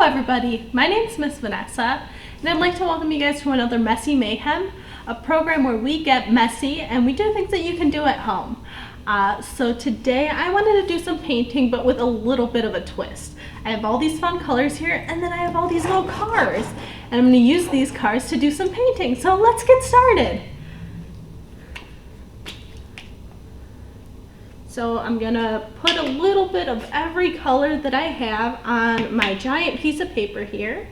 everybody, my name is Miss Vanessa, and I'd like to welcome you guys to another Messy Mayhem, a program where we get messy and we do things that you can do at home. So today I wanted to do some painting, but with a little bit of a twist. I have all these fun colors here, and then I have all these little cars, and I'm going to use these cars to do some painting. So let's get started. So I'm gonna put a little bit of every color that I have on my giant piece of paper here.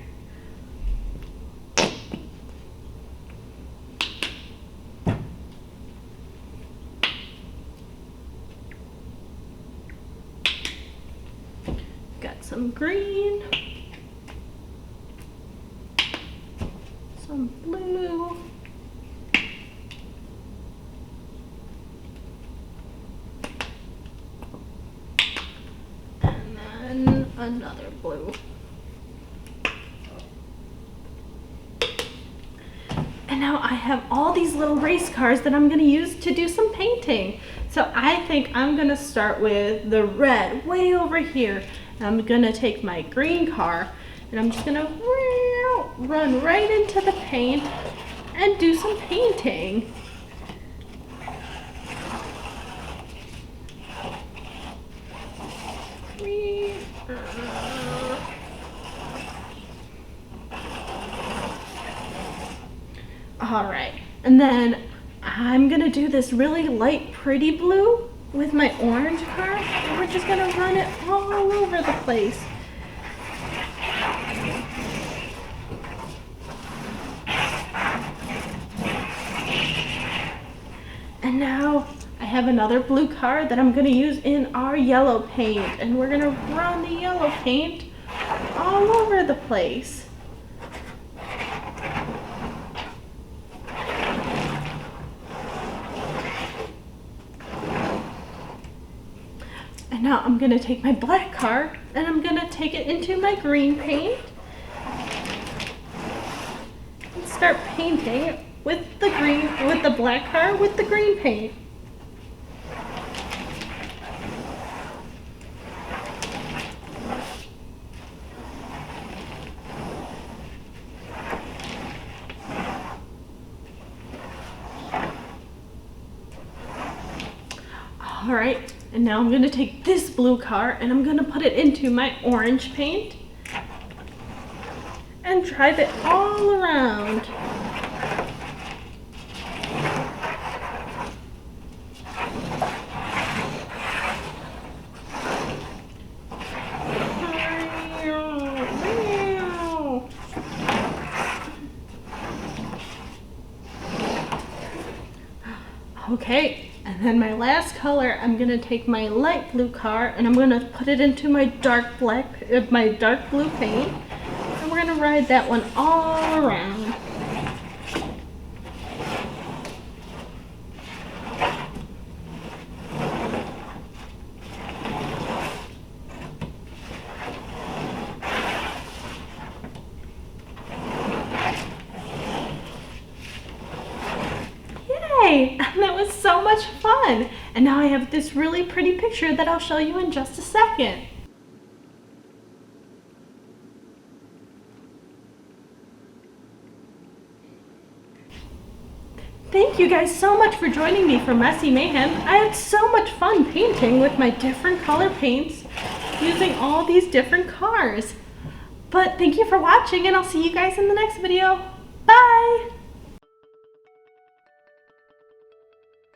Got some green, some blue, another blue. And now I have all these little race cars that I'm going to use to do some painting. So I think I'm going to start with the red way over here. And I'm going to take my green car and I'm just going to run right into the paint and do some painting. Alright, and then I'm going to do this really light pretty blue with my orange car, and we're just going to run it all over the place. And now I have another blue car that I'm going to use in our yellow paint, and we're going to run the yellow paint all over the place. And now I'm going to take my black car and I'm going to take it into my green paint and start painting with the black car with the green paint. All right. And now I'm going to take this blue car and I'm going to put it into my orange paint and drive it all around. Okay. And then my last color, I'm going to take my light blue car and I'm going to put it into my dark blue paint. And we're going to ride that one all around. That was so much fun! And now I have this really pretty picture that I'll show you in just a second. Thank you guys so much for joining me for Messy Mayhem. I had so much fun painting with my different color paints using all these different cars. But thank you for watching and I'll see you guys in the next video. Bye!